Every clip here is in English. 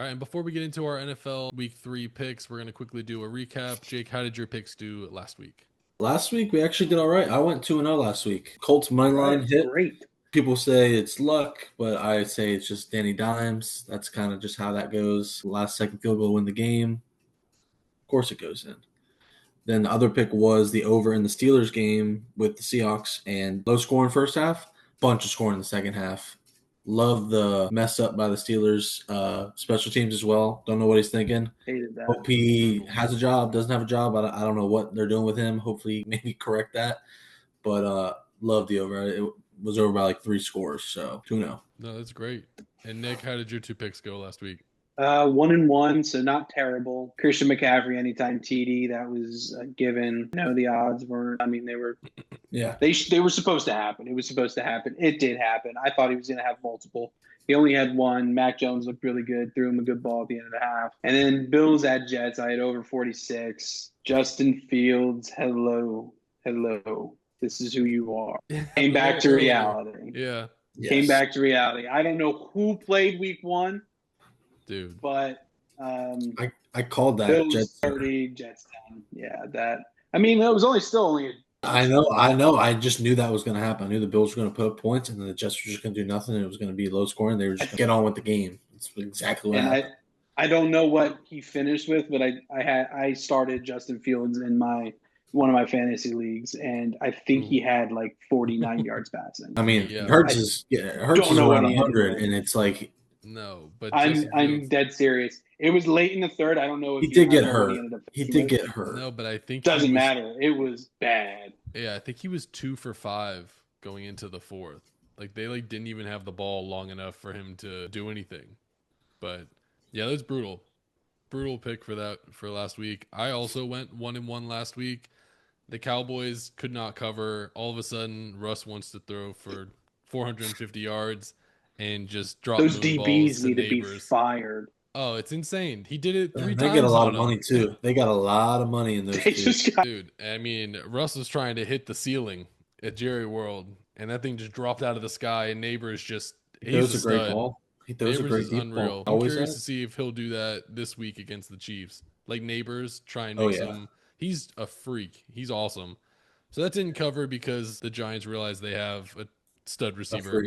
All right, and before we get into our NFL Week 3 picks, we're going to quickly do a recap. Jake, how did your picks do last week? Last week we actually did all right. I went 2-0 last week. Colts money line hit. Great. People say it's luck, but I say it's just Danny Dimes. That's kind of just how that goes. Last second field goal win the game. Of course it goes in. Then the other pick was the over in the Steelers game with the Seahawks and low scoring first half, bunch of scoring in the second half. Love the mess up by the Steelers special teams as well. Don't know what he's thinking. Hated that. Hope he has a job, doesn't have a job. I don't know what they're doing with him. Hopefully maybe correct that. But love the over. It was over by like 3 scores, so 2-0. No, that's great. And Nick, how did your 2 picks go last week? 1-1, so not terrible. Christian McCaffrey anytime TD, that was a given. No, the odds weren't. I mean, they were. Yeah, they were supposed to happen. It was supposed to happen. It did happen. I thought he was going to have multiple. He only had one. Mac Jones looked really good. Threw him a good ball at the end of the half. And then Bills at Jets. I had over 46. Justin Fields. Hello. This is who you are. Came back to reality. Yeah. yes. Came back to reality. I don't know who played week 1. Dude. But I called that. Bills Jets 30, Jets 10. Yeah, that. I mean, it was still only. I know. I just knew that was going to happen. I knew the Bills were going to put up points, and then the Jets were just going to do nothing, and it was going to be low scoring. They were just going to get on with the game. That's exactly what happened. I don't know what he finished with, but I started Justin Fields in one of my fantasy leagues, and I think he had like 49 yards passing. I mean, Yeah. Hurts is around 100, and it's like. No, but I'm dead serious. It was late in the third. I don't know if he did get hurt. He did get hurt. No, but I think doesn't matter. It was bad. Yeah, I think he was 2 for 5 going into the 4th. Like they didn't even have the ball long enough for him to do anything. But yeah, that's brutal. Brutal pick for last week. I also went 1-1 last week. The Cowboys could not cover. All of a sudden, Russ wants to throw for 450 yards. And just drop those DBs need to be fired. Oh, it's insane. He did it 3 times. They get a lot of money too. They got a lot of money in those Dude, I mean, Russ was trying to hit the ceiling at Jerry World, and that thing just dropped out of the sky. And Neighbors just throws a great ball. He throws a great deep unreal. ball. I'm curious to see if he'll do that this week against the Chiefs. Like Neighbors, try and make some. He's a freak. He's awesome. So that didn't cover because the Giants realized they have a stud receiver.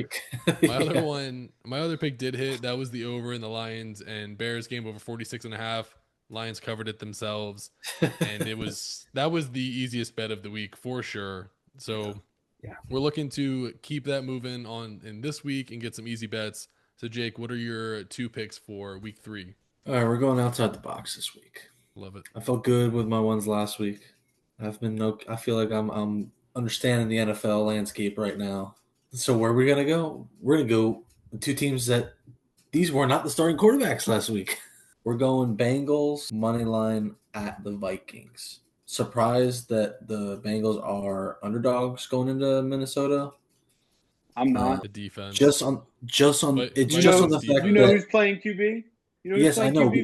My other pick did hit. That was the over in the Lions and Bears game over 46.5. Lions covered it themselves, and that was the easiest bet of the week for sure. So we're looking to keep that moving on in this week and get some easy bets. So Jake, what are your 2 picks for week 3? All right, we're going outside the box this week. Love it. I felt good with my ones last week. I feel like I'm understanding the NFL landscape right now. So where are we going to go? We're going to go 2 teams that these were not the starting quarterbacks last week. We're going Bengals money line at the Vikings. Surprised that the Bengals are underdogs going into Minnesota. I'm not. The defense. Just on the fact that you know who's playing QB? Yes, I know.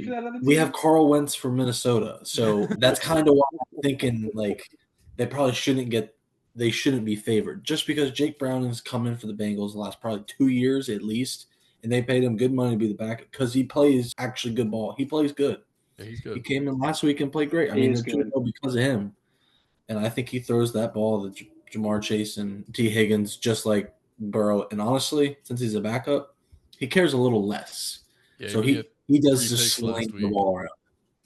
We have Carl Wentz for Minnesota, so that's kind of why I'm thinking like they shouldn't be favored just because Jake Browning's come in for the Bengals the last probably 2 years at least, and they paid him good money to be the backup because he plays actually good ball. He plays good. Yeah, he's good. He came in last week and played great. I mean, it's good because of him, and I think he throws that ball to Jamar Chase and T. Higgins just like Burrow. And honestly, since he's a backup, he cares a little less. Yeah, so he does just sling the ball around.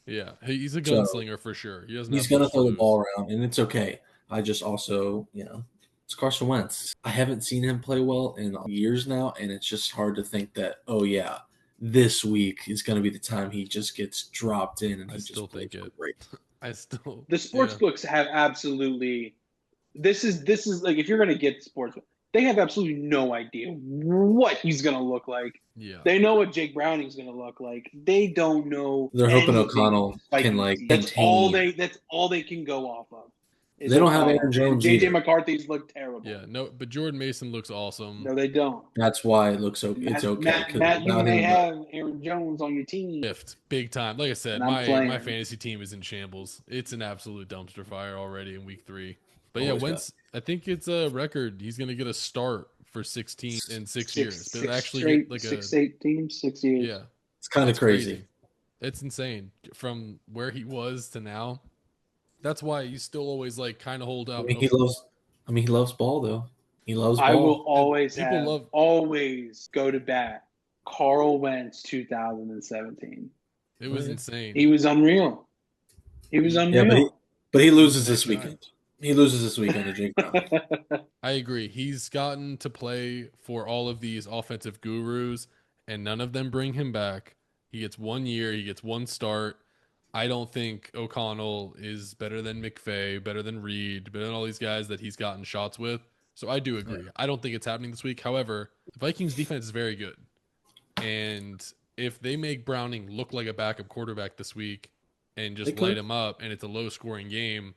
Yeah, he's a gunslinger for sure. He's going to throw the ball around, and it's okay. I just also, it's Carson Wentz. I haven't seen him play well in years now, and it's just hard to think that, this week is going to be the time he just gets dropped in, and I still think it. Great. The sports books have absolutely. This is like if you're going to get sports, they have absolutely no idea what he's going to look like. Yeah. They know what Jake Browning's going to look like. They don't know. They're hoping O'Connell can That's all they can go off of. They don't have Aaron Jones. JJ McCarthy's look terrible. Yeah, no, but Jordan Mason looks awesome. No, they don't. That's why it looks okay. It's okay. Matt, you may have Aaron Jones on your team. Big time. Like I said, my fantasy team is in shambles. It's an absolute dumpster fire already in week 3. But Wentz, I think it's a record. He's going to get a start for 16 in 6 years. But actually, like 6 years. Yeah. It's kind of crazy. It's insane from where he was to now. That's why you still always like kind of hold up. He loves ball though. He loves I will ball. always go to bat. Carl Wentz 2017. It was insane. He was unreal. Yeah, but he loses this weekend. He loses this weekend to Jake Brown. I agree. He's gotten to play for all of these offensive gurus, and none of them bring him back. He gets 1 year. He gets one start. I don't think O'Connell is better than McVay, better than Reed, better than all these guys that he's gotten shots with. So I do agree. I don't think it's happening this week. However, the Vikings defense is very good. And if they make Browning look like a backup quarterback this week and just light him up and it's a low-scoring game,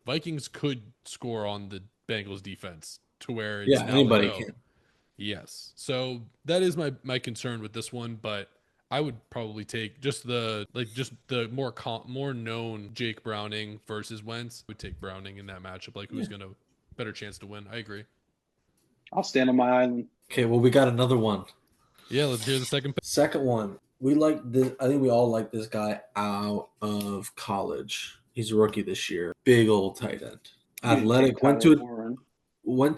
Vikings could score on the Bengals defense to where it's anybody can. Yes. So that is my concern with this one, but I would probably take just the more known Jake Browning versus Wentz. I would take Browning in that matchup. Like who's gonna better chance to win? I agree. I'll stand on my island. Okay, well we got another one. Yeah, let's hear the second pick. Second one. We like this. I think we all like this guy out of college. He's a rookie this year. Big old tight end. Athletic. Went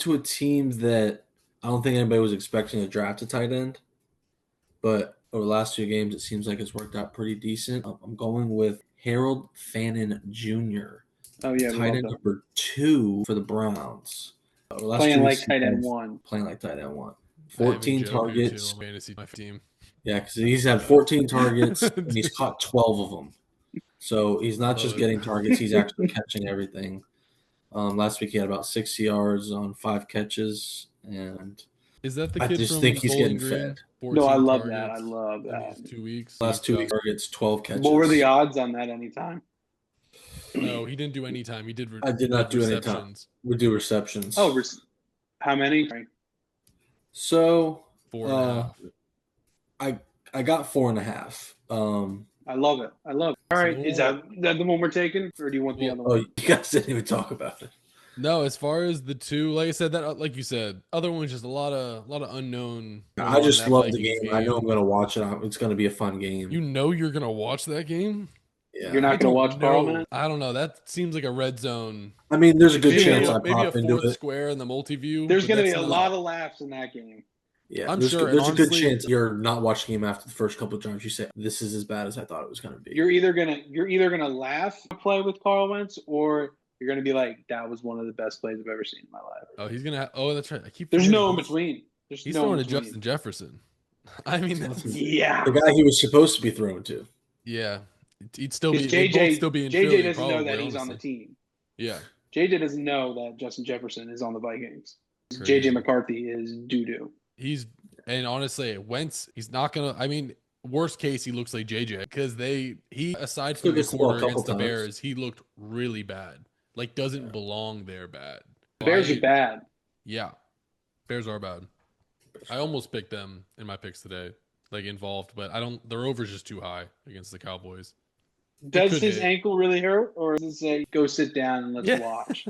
to a team that I don't think anybody was expecting to draft a tight end, but over the last 2 games, it seems like it's worked out pretty decent. I'm going with Harold Fanon Jr. Oh, yeah. Tight end number 2 for the Browns. Playing like tight end 1. 14 targets. Fantasy my team. Yeah, because he's had 14 targets and he's caught 12 of them. So he's not just getting targets; he's actually catching everything. Last week he had about 60 yards on 5 catches, and is that the kid I just from think he's Bowling getting Green? fed. No, I love that. I love that. 2 weeks. Last 2 weeks targets, 12 catches. What were the odds on that anytime? No, he didn't do any time. He did. I did not do any time. We do receptions. Oh, how many? So 4.5. I got 4.5. I love it. All right, is that the one we're taking, or do you want the other one? Oh, you guys didn't even talk about it. No, as far as the 2, like I said, that like you said, other ones just a lot of unknown. I just love the game. I know I'm going to watch it. It's going to be a fun game. You know you're going to watch that game? Yeah. You're not going to watch Parliament? I don't know. That seems like a red zone. I mean, there's a good chance I pop into it. Square in the multi-view. There's going to be a lot of laughs in that game. Yeah, I'm sure. There's a good chance you're not watching him after the first couple of drives. You say, "This is as bad as I thought it was going to be." You're either gonna laugh play with Carl Wentz, or you're gonna be like, "That was one of the best plays I've ever seen in my life." Oh, he's gonna. Oh, that's right. There's no in between. He's throwing to Justin Jefferson. I mean, yeah, the guy he was supposed to be thrown to. Yeah, he'd still be. JJ still be in JJ Philly, doesn't probably, know that he's honestly. on the team. Yeah, JJ doesn't know that Justin Jefferson is on the Vikings. Crazy. JJ McCarthy is doo-doo. And honestly, Wentz, he's not gonna. I mean, worst case, he looks like JJ because he aside from the quarter against the Bears, he looked really bad. Like doesn't belong there. Bad. The Bears are bad. Yeah, Bears are bad. I almost picked them in my picks today, like involved, but I don't. Their over's just too high against the Cowboys. Does his ankle really hurt, or does it say go sit down and let's watch?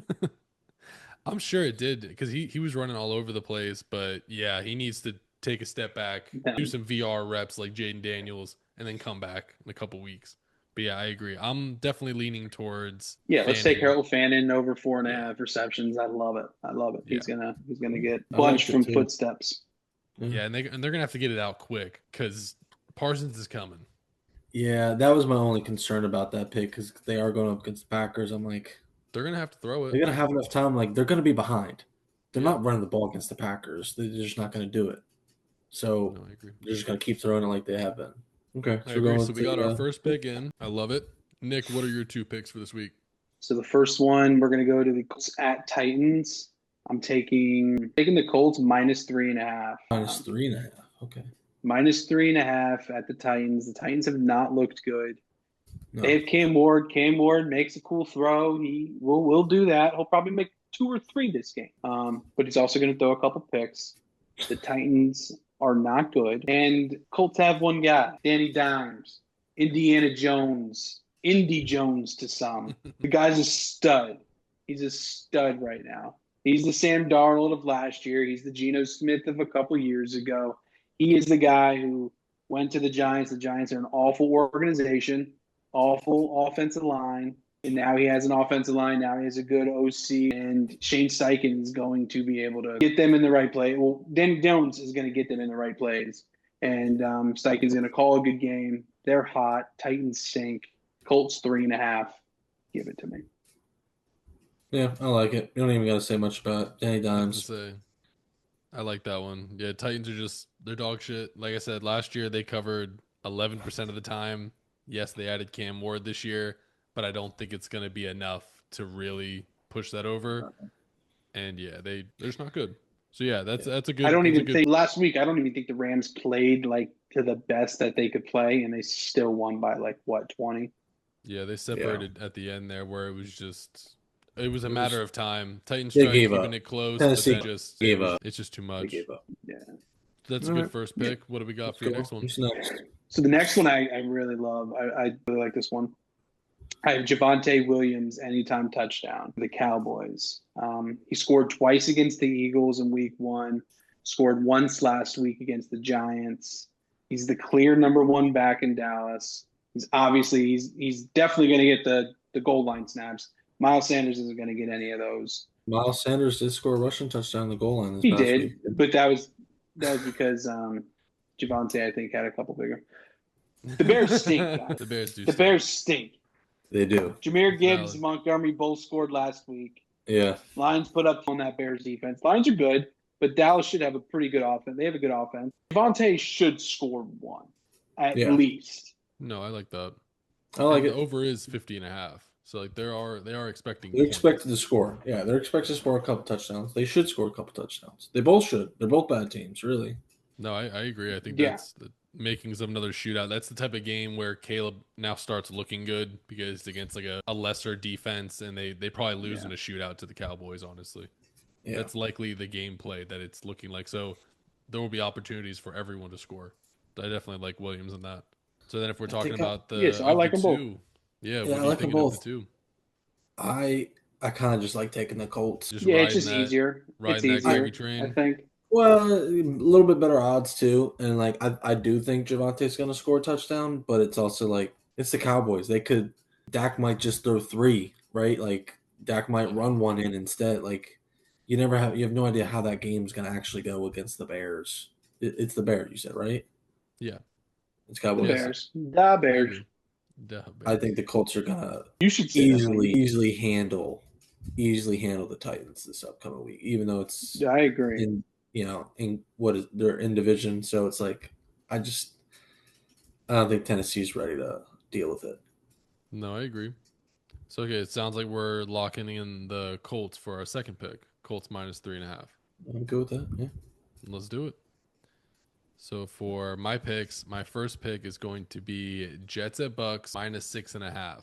I'm sure it did because he was running all over the place, but yeah, he needs to take a step back, do some VR reps like Jaden Daniels, and then come back in a couple weeks. But yeah, I agree. I'm definitely leaning towards. Yeah, let's take Harold Fanon over 4.5 receptions. I love it. Yeah. He's gonna get bunched from footsteps. Yeah, and they're gonna have to get it out quick because Parsons is coming. Yeah, that was my only concern about that pick because they are going up against the Packers. I'm like, they're gonna have to throw it. They're gonna have enough time. Like they're gonna be behind. They're not running the ball against the Packers. They're just not gonna do it. So they're just gonna keep throwing it like they have been. Okay, so we got our first pick in. I love it. Nick, what are your 2 picks for this week? So the first one, we're gonna go to the Colts at Titans. I'm taking the Colts -3.5. -3.5. Okay. -3.5 at the Titans. The Titans have not looked good. No. They have Cam Ward. Cam Ward makes a cool throw. He will do that. He'll probably make 2 or 3 this game. But he's also going to throw a couple picks. The Titans are not good. And Colts have one guy, Danny Dimes, Indiana Jones, Indy Jones to some. The guy's a stud. He's a stud right now. He's the Sam Darnold of last year. He's the Geno Smith of a couple years ago. He is the guy who went to the Giants. The Giants are an awful organization, awful offensive line. And now he has an offensive line. Now he has a good OC. And Shane Steichen is going to be able to get them in the right place. Well, Dan Jones is going to get them in the right place. And Steichen's going to call a good game. They're hot. Titans stink. Colts 3.5. Give it to me. Yeah, I like it. You don't even got to say much about it. Danny Dimes. I like that one. Yeah, Titans are they're dog shit. Like I said, last year they covered 11% of the time. Yes, they added Cam Ward this year, but I don't think it's going to be enough to really push that over. And yeah, they're just not good. So yeah, that's a good. I don't even think last week. I don't even think the Rams played like to the best that they could play, and they still won by 20. Yeah, they separated at the end there, where it was a matter of time. Titans they tried gave keeping up. it close, Tennessee but then gave up. It's just too much. They gave up. Yeah, that's a good first pick. What do we got for your next one? Who's next? So the next one I really love. I really like this one. I have Javonte Williams anytime touchdown for the Cowboys. He scored twice against the Eagles in week 1, scored once last week against the Giants. He's the clear number 1 back in Dallas. He's definitely going to get the goal line snaps. Miles Sanders isn't going to get any of those. Miles Sanders did score a rushing touchdown on the goal line. He did, but that was because Javonte, I think, had a couple bigger. The Bears stink, guys. The Bears stink. They do. Jameer Gibbs, Montgomery both scored last week. Yeah. Lions put up on that Bears defense. Lions are good, but Dallas should have a pretty good offense. They have a good offense. Javonte should score 1 at least. No, I like that. I like it. The over is 50.5. So like they are expecting. They're expected to score. Yeah, they're expected to score a couple touchdowns. They should score a couple touchdowns. They both should. They're both bad teams, really. No, I agree. I think that's the makings of another shootout. That's the type of game where Caleb now starts looking good because it's against like a lesser defense, and they probably lose in a shootout to the Cowboys, honestly. Yeah. That's likely the gameplay that it's looking like. So there will be opportunities for everyone to score. I definitely like Williams in that. So then if we're talking about I like them both. Yeah, I like them both. I kind of just like taking the Colts. It's just easier. It's easier, train. I think. Well, a little bit better odds too, and like I do think Javonte's going to score a touchdown, but it's also like it's the Cowboys. Dak might just throw 3, right? Like Dak might run 1 in instead. Like you have no idea how that game's going to actually go against the Bears. It's the Bears, you said, right? Yeah, it's Cowboys. The Bears. I think the Colts are gonna easily handle the Titans this upcoming week, even though it's I agree. In what is they're in division, so it's like I don't think Tennessee's ready to deal with it. No, I agree. So okay, it sounds like we're locking in the Colts for our second pick. Colts minus 3.5. I'm good with that. Yeah, let's do it. So for my picks, my first pick is going to be Jets at Bucs minus 6.5.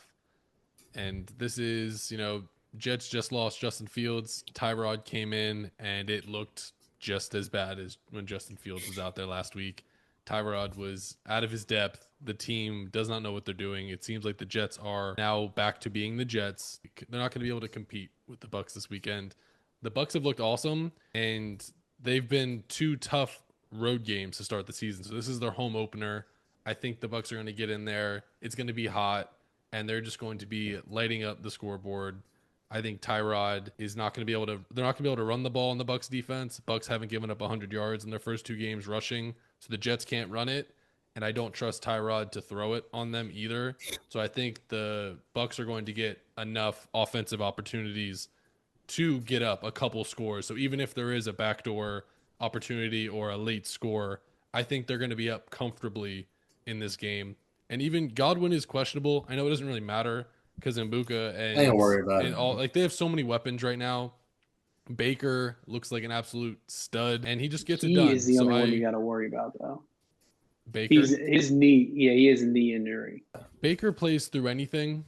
And this is, Jets just lost Justin Fields. Tyrod came in and it looked just as bad as when Justin Fields was out there last week. Tyrod was out of his depth. The team does not know what they're doing. It seems like the Jets are now back to being the Jets. They're not going to be able to compete with the Bucs this weekend. The Bucs have looked awesome, and they've been 2 tough road games to start the season. So this is their home opener. I think the Bucs are going to get in there. It's going to be hot, and they're just going to be lighting up the scoreboard. I think Tyrod is not going to be able to. They're not going to be able to run the ball in the Bucs defense. Bucs haven't given up 100 yards in their first 2 games rushing, so the Jets can't run it. And I don't trust Tyrod to throw it on them either. So I think the Bucs are going to get enough offensive opportunities to get up a couple scores. So even if there is a backdoor opportunity or a late score, I think they're going to be up comfortably in this game. And even Godwin is questionable. I know it doesn't really matter because Mbuka and I ain't worried about it. All, like they have so many weapons right now. Baker looks like an absolute stud, and he just gets it done. He is the only one you got to worry about, though. Baker, his knee. Yeah, he has a knee injury. Baker plays through anything,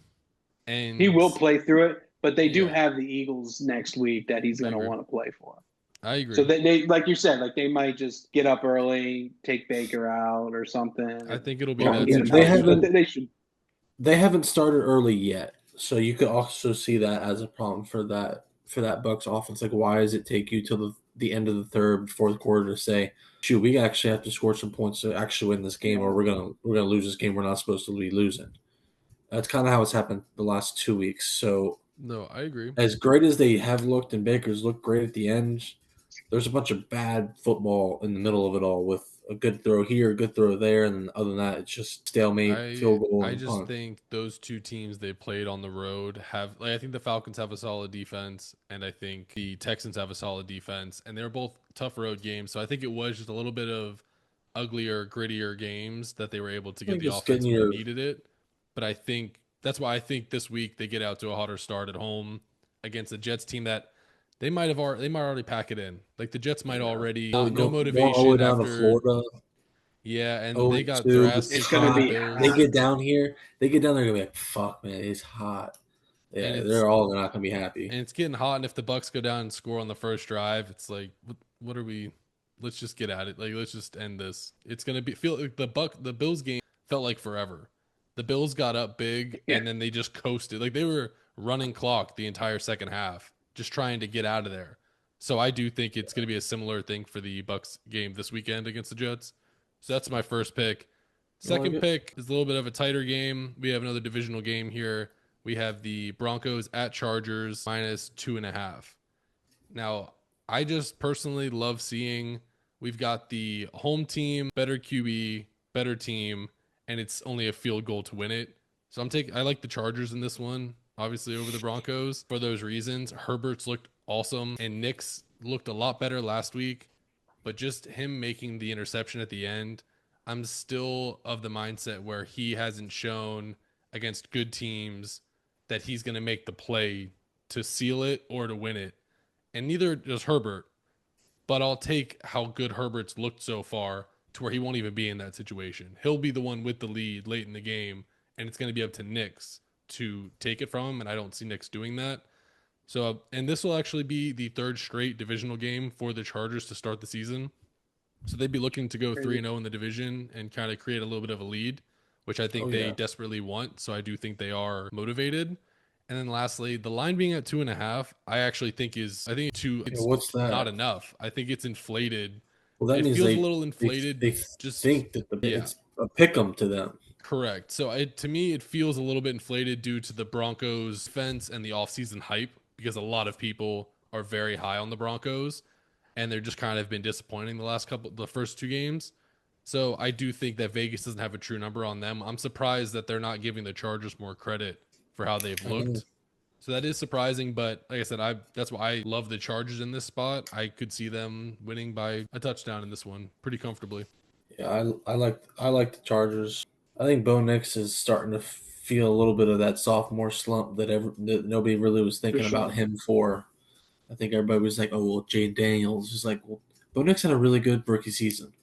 and he will play through it. But they do have the Eagles next week that he's going to want to play for. I agree. So they like you said, like they might just get up early, take Baker out or something. I think it'll be that. They haven't started early yet, so you could also see that as a problem for that Bucs offense. Like, why does it take you till the end of the third, fourth quarter to say, shoot, we actually have to score some points to actually win this game, or we're gonna lose this game. We're not supposed to be losing. That's kind of how it's happened the last 2 weeks. So No, I agree. as great as they have looked, and Baker's looked great at the end, there's a bunch of bad football in the middle of it all with a good throw here, a good throw there, and other than that, it's just stalemate, field goal, I and just punt. think those two teams they played on the road have I think the Falcons have a solid defense, and I think the Texans have a solid defense, and they're both tough road games. So I think it was just a little bit of uglier, grittier games that they were able to get the Just offense getting when your they needed it. But I think that's why I think this week they get out to a hotter start at home against a Jets team that they might already pack it in. Like the Jets might already go no going all the way motivation down to after. Florida. Yeah, and Oh, they got their two, ass it's It's kicked going to by the hot. be They Bills. hot. get down here. They get down there, gonna be like, "Fuck, man, it's hot." And Yeah, it's they're all not gonna be happy. and it's getting hot. And if the Bucs go down and score on the first drive, it's like, what are we? Let's just get at it. Like, let's just end this. It's gonna feel like the Bills game felt like forever. The Bills got up big Yeah. and then they just coasted. Like they were running clock the entire second half, just trying to get out of there. So I do think it's gonna be a similar thing for the Bucs game this weekend against the Jets. So that's my first pick. Second pick is a little bit of a tighter game. We have another divisional game here. We have the Broncos at Chargers -2.5. Now, I just personally love seeing we've got the home team, better QB, better team, and it's only a field goal to win it. So I like the Chargers in this one, obviously over the Broncos for those reasons. Herbert's looked awesome, and Nick's looked a lot better last week, but just him making the interception at the end, I'm still of the mindset where he hasn't shown against good teams that he's going to make the play to seal it or to win it. And neither does Herbert, but I'll take how good Herbert's looked so far to where he won't even be in that situation. He'll be the one with the lead late in the game, and it's going to be up to Knicks to take it from him, and I don't see Knicks doing that. So, and this will actually be the third straight divisional game for the Chargers to start the season. So they'd be looking to go 3-0 in the division and kind of create a little bit of a lead, which I think they desperately want. So I do think they are motivated. And then lastly, the line being at 2.5, I actually think it's What's that? not enough. I think it's inflated. Well, that It means feels a little inflated. They just think that it's a pick 'em to them. Correct. So to me, it feels a little bit inflated due to the Broncos fence and the offseason hype because a lot of people are very high on the Broncos and they're just kind of been disappointing the first two games. So I do think that Vegas doesn't have a true number on them. I'm surprised that they're not giving the Chargers more credit for how they've looked. So that is surprising, but like I said, that's why I love the Chargers in this spot. I could see them winning by a touchdown in this one pretty comfortably. Yeah, I like the Chargers. I think Bo Nix is starting to feel a little bit of that sophomore slump that nobody really was thinking about him for. I think everybody was like, "Oh well, Jane Daniels." Just like, well, Bo Nix had a really good rookie season,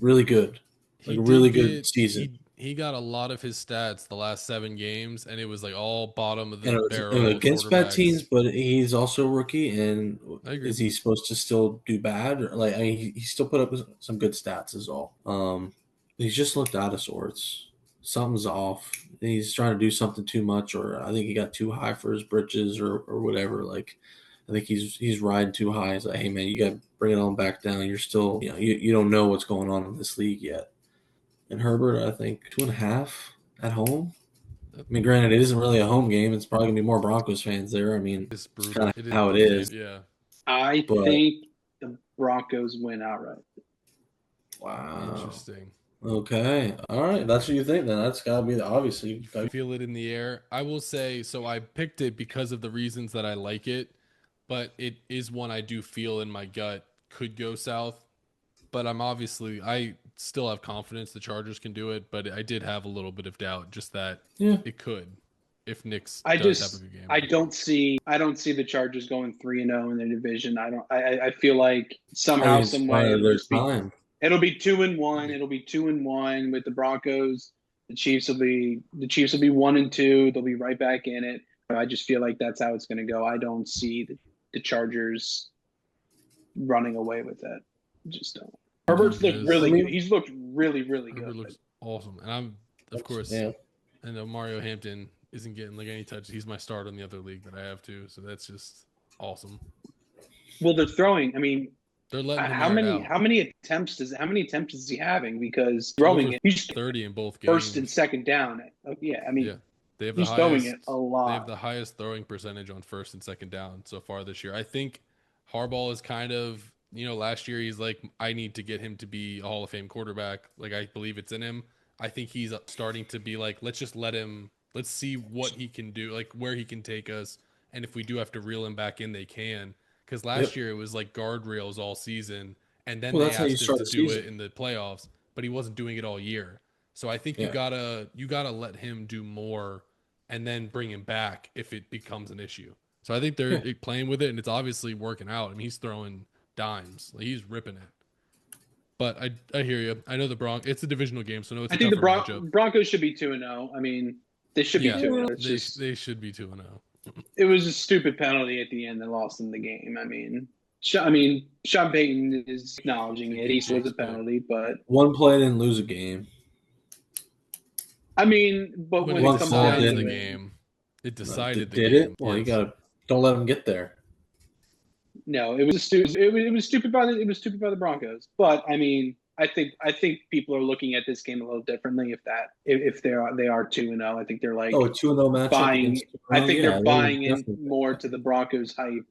really good, like a really good season. He got a lot of his stats the last 7 games, and it was like all bottom of the And barrel against bad teams, quarterbacks. but he's also a rookie. And I agree. is he supposed to still do bad? Like, I mean, he still put up some good stats, is all. He's just looked out of sorts. Something's off. He's trying to do something too much, or I think he got too high for his britches, or whatever. Like, I think he's riding too high. It's like, hey man, you got to bring it on back down. You're still, you don't know what's going on in this league yet. And Herbert, I think 2.5 at home. I mean, granted, it isn't really a home game. It's probably gonna be more Broncos fans there. I mean, it's kind of how it is. Yeah, I think the Broncos win outright. Wow. Interesting. Okay. All right. That's what you think then. That's got to be obviously. I feel it in the air. I will say, so I picked it because of the reasons that I like it, but it is one I do feel in my gut could go south. But I still have confidence the Chargers can do it, but I did have a little bit of doubt just that it could if Knicks does have a good game. I don't see the Chargers going 3-0 in their division. I feel like somehow, some way it'll be 2-1. It'll be 2-1 with the Broncos. The Chiefs will be 1-2. They'll be right back in it. But I just feel like that's how it's going to go. I don't see the Chargers running away with that. Just don't. Herbert's looked really good. He's looked really, really good. Herbert looks awesome. And I'm, of course, I know Mario Hampton isn't getting like any touch. He's my start on the other league that I have too. So that's just awesome. Well, they're throwing. I mean, They're letting him How air it many out. how many attempts is he having? Because Over throwing it, he's 30 in both games. first and second down. Yeah, I mean, Yeah. They have he's throwing it a lot. They have the highest throwing percentage on first and second down so far this year. I think Harbaugh is kind of, last year he's like, I need to get him to be a Hall of Fame quarterback. Like, I believe it's in him. I think he's starting to be like, let's just let's see what he can do, like where he can take us. And if we do have to reel him back in, they can. Because last year it was like guardrails all season. And then they asked him to do it in the playoffs, but he wasn't doing it all year. So I think you gotta let him do more and then bring him back if it becomes an issue. So I think they're playing with it, and it's obviously working out. I mean, he's throwing dimes. Like, he's ripping it. But I hear you. I know the Broncos. It's a divisional game, so no, it's I a think the matchup. Broncos should be 2-0. I mean, they should be 2-0. They should be 2-0. It was a stupid penalty at the end that lost them the game. I mean, Sean Payton is acknowledging it. He saw the penalty, but one play didn't lose a game. I mean, but when it comes down to the game, it decided the game. Did it? Well, you don't let them get there. No, it was stupid by the Broncos. But I mean, I think people are looking at this game a little differently. If they are 2-0, I think they're like 2-0 matchup. Buying. I think they're buying in more to the Broncos hype,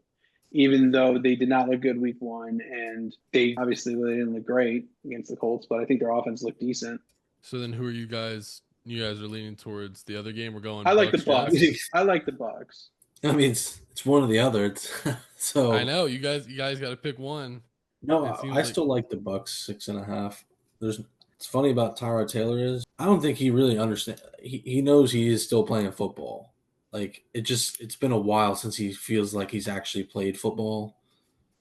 even though they did not look good week 1, and they didn't look great against the Colts. But I think their offense looked decent. So then, who are you guys? You guys are leaning towards the other game. We're going. I like the Bucs. I like the Bucs. I mean, it's one or the other. So I know you guys got to pick one. No, I still like the Bucs 6.5. It's funny about Tyrod Taylor is I don't think he really understands. He knows he is still playing football. Like it's been a while since he feels like he's actually played football.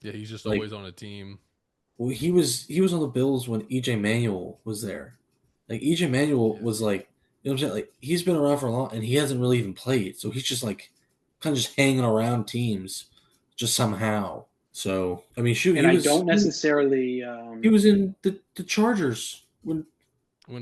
Yeah, he's just always on a team. Well, he was on the Bills when EJ Manuel was there. Like EJ Manuel was like, you know what I'm saying? Like he's been around for a long, and he hasn't really even played. So he's just like kind of just hanging around teams, just somehow. So I mean, shoot. And I don't necessarily. He was in the Chargers when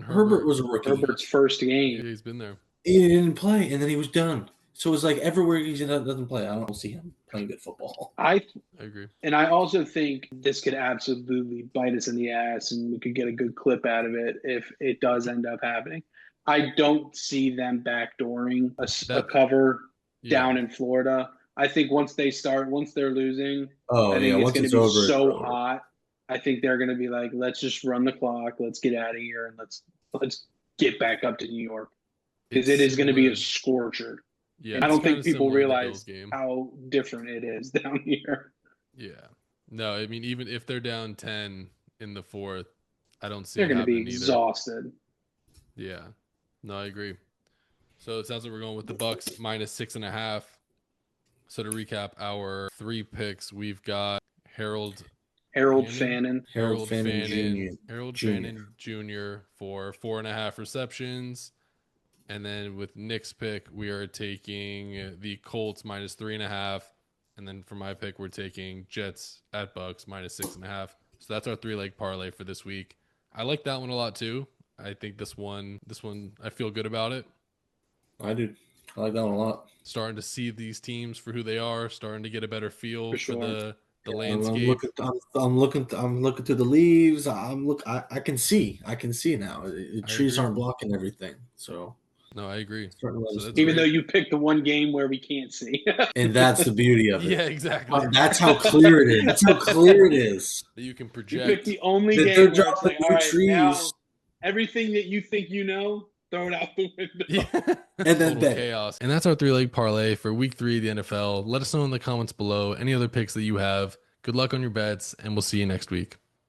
Herbert was a rookie. Herbert's first game. Yeah, he's been there. He didn't play, and then he was done. So it's like everywhere he doesn't play, I don't see him playing good football. I agree. And I also think this could absolutely bite us in the ass, and we could get a good clip out of it if it does end up happening. I don't see them backdooring a cover down in Florida. I think once they're losing, I think it's going to be so hot. I think they're going to be like, let's just run the clock, let's get out of here, and let's get back up to New York, because it is going to be a scorcher. Yeah, I don't think people realize how different it is down here. Yeah, no, I mean, even if they're down 10 in the fourth, I don't see they're going to be exhausted. Yeah, no, I agree. So it sounds like we're going with the Bucs minus 6.5. So to recap our 3 picks, we've got Harold Fanon Jr. for 4.5 receptions. And then with Nick's pick, we are taking the Colts minus 3.5. And then for my pick, we're taking Jets at Bucs minus 6.5. So that's our 3-leg parlay for this week. I like that one a lot too. I think this one, I feel good about it. I do. I like that one a lot. Starting to see these teams for who they are, starting to get a better feel for the landscape. I'm looking through the leaves. I can see now. The trees aren't blocking everything. So no, I agree. Even though you picked the one game where we can't see. And that's the beauty of it. Yeah, exactly. That's how clear it is. That's how clear it is. That you can project. You picked the only game where it's like, all right, trees. Now everything that you think you know, throw it out the window. Yeah. And then chaos. And that's our 3-leg parlay for week 3 of the NFL. Let us know in the comments below any other picks that you have. Good luck on your bets, and we'll see you next week.